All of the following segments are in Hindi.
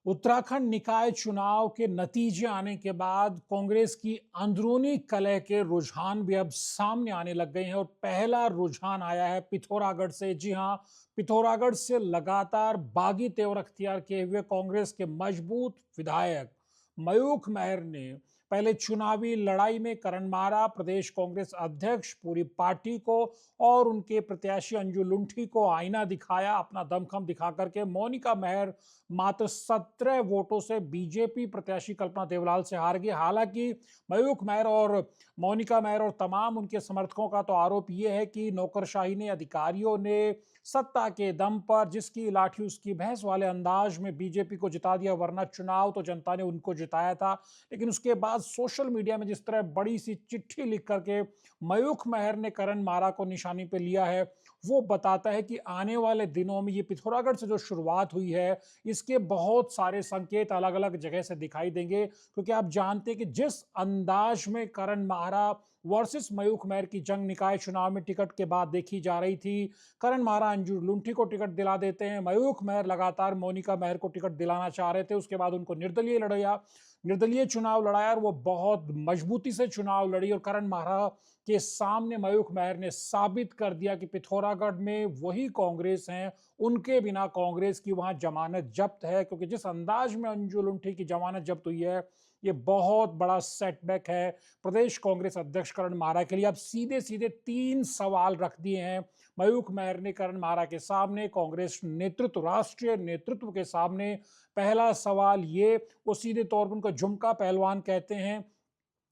उत्तराखंड निकाय चुनाव के नतीजे आने के बाद कांग्रेस की अंदरूनी कलह के रुझान भी अब सामने आने लग गए हैं और पहला रुझान आया है पिथौरागढ़ से। जी हां, पिथौरागढ़ से लगातार बागी तेवर अख्तियार किए हुए कांग्रेस के मजबूत विधायक मयूख महर ने पहले चुनावी लड़ाई में करण मारा, प्रदेश कांग्रेस अध्यक्ष, पूरी पार्टी को और उनके प्रत्याशी अंजू लुंठी को आईना दिखाया। अपना दमखम दिखा करके मोनिका महर मात्र 17 वोटों से बीजेपी प्रत्याशी कल्पना देवलाल से हार गई। हालांकि मयूख महर और मोनिका महर और तमाम उनके समर्थकों का तो आरोप यह है कि नौकरशाही ने, अधिकारियों ने सत्ता के दम पर जिसकी लाठी उसकी भैंस वाले अंदाज में बीजेपी को जिता दिया, वरना चुनाव तो जनता ने उनको जिताया था। लेकिन उसके बाद सोशल मीडिया में जिस तरह बड़ी सी चिट्ठी लिख करके मयूख महर ने करण मारा को निशानी पे लिया है, वो बताता है कि आने वाले दिनों में ये पिथौरागढ़ से जो शुरुआत हुई है, इसके बहुत सारे संकेत अलग अलग जगह से दिखाई देंगे। क्योंकि आप जानते हैं कि जिस अंदाज में करण मारा वर्सेस मयूख महर की जंग निकाय चुनाव में टिकट के बाद देखी जा रही थी, करण मारा अंजू लुंठी को टिकट दिला देते हैं, मयूख महर लगातार मोनिका महर को टिकट दिलाना चाह रहे थे, उसके बाद उनको निर्दलीय चुनाव लड़ाया और वो बहुत मजबूती से चुनाव लड़ी और करण मारा के सामने मयूख महर ने साबित कर दिया कि पिथौरागढ़ में वही कांग्रेस है, उनके बिना कांग्रेस की वहां जमानत जब्त है। क्योंकि जिस अंदाज में अंजू लुंठी की जमानत जब्त हुई है, ये बहुत बड़ा सेटबैक है प्रदेश कांग्रेस अध्यक्ष करण मारा के लिए। अब सीधे सीधे 3 सवाल रख दिए हैं मयूख महर ने करण मारा के सामने, कांग्रेस नेतृत्व, राष्ट्रीय नेतृत्व के सामने। पहला सवाल ये, वो सीधे तौर पर उनको झुमका पहलवान कहते हैं,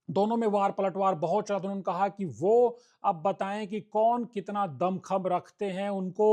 दोनों में वार पलटवार बहुत चला। उन्होंने कहा कि वो अब बताएं कि कौन कितना दमखम रखते हैं। उनको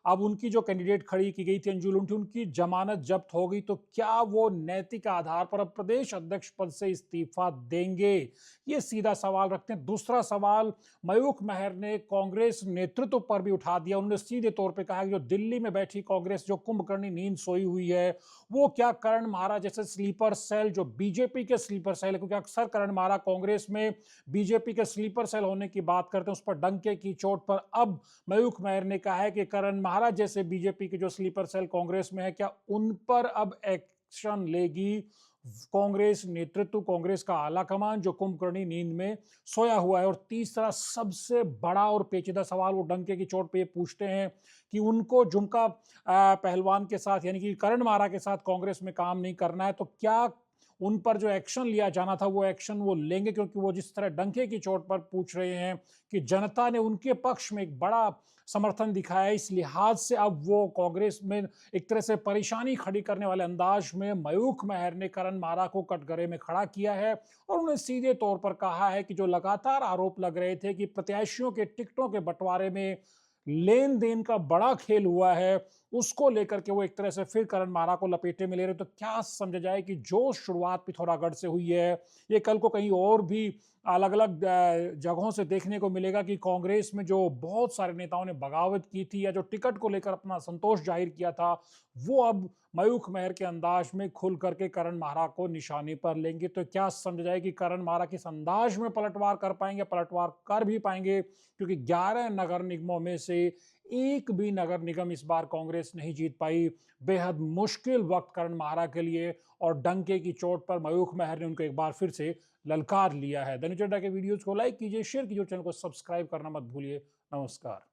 अब उनकी जो कैंडिडेट खड़ी की गई थी अंजू लुंठी, उनकी जमानत जब्त हो गई, तो क्या वो नैतिक आधार पर अब प्रदेश अध्यक्ष पद से इस्तीफा देंगे? ये सीधा सवाल रखते हैं। दूसरा सवाल मयूख महर ने कांग्रेस नेतृत्व पर भी उठा दिया। उन्होंने सीधे तौर पर कहा कि जो दिल्ली में बैठी कांग्रेस जो कुंभकर्णी नींद सोई हुई है, वो क्या करण मारा जैसे स्लीपर सेल, जो बीजेपी के स्लीपर सेल है, क्योंकि अक्सर करण मारा कांग्रेस में बीजेपी के स्लीपर सेल होने की बात करते हैं, उस पर डंके की चोट पर अब मयूख महर ने कहा है कि करण मारा जैसे बीजेपी के जो स्लीपर सेल कांग्रेस में है, क्या उन पर अब एक्शन लेगी कांग्रेस नेतृत्व, कांग्रेस का आला कमान जो कुंभकर्णी नींद में सोया हुआ है? और तीसरा सबसे बड़ा और पेचीदा सवाल वो डंके की चोट पे ये पूछते हैं कि उनको झुमका पहलवान के साथ यानी कि करण मारा के साथ कांग्रेस में काम नहीं करना है, तो क्या उन पर जो एक्शन लिया जाना था वो एक्शन वो लेंगे? क्योंकि वो जिस तरह डंके की चोट पर पूछ रहे हैं कि जनता ने उनके पक्ष में एक बड़ा समर्थन दिखाया है, इस लिहाज से अब वो कांग्रेस में एक तरह से परेशानी खड़ी करने वाले अंदाज में मयूख महर ने करण मारा को कटघरे में खड़ा किया है। और उन्हें सीधे तौर पर कहा है कि जो लगातार आरोप लग रहे थे कि प्रत्याशियों के टिकटों के बंटवारे में लेन देन का बड़ा खेल हुआ है, उसको लेकर के वो एक तरह से फिर करण मारा को लपेटे में ले रहे। तो क्या समझा जाए कि जो शुरुआत पिथौरागढ़ से हुई है, ये कल को कहीं और भी अलग अलग जगहों से देखने को मिलेगा कि कांग्रेस में जो बहुत सारे नेताओं ने बगावत की थी या जो टिकट को लेकर अपना संतोष जाहिर किया था, वो अब मयूख महर के अंदाज में खुल करके करण मारा को निशाने पर लेंगे। तो क्या समझा जाए कि करण मारा किस अंदाज में पलटवार कर पाएंगे? पलटवार कर भी पाएंगे, क्योंकि 11 नगर निगमों में से एक भी नगर निगम इस बार कांग्रेस नहीं जीत पाई। बेहद मुश्किल वक्त करण मारा के लिए, और डंके की चोट पर मयूख महर ने उनको एक बार फिर से ललकार लिया है। दैनिक चड्ढा के वीडियोज को लाइक कीजिए, शेयर कीजिए, चैनल को सब्सक्राइब करना मत भूलिए। नमस्कार।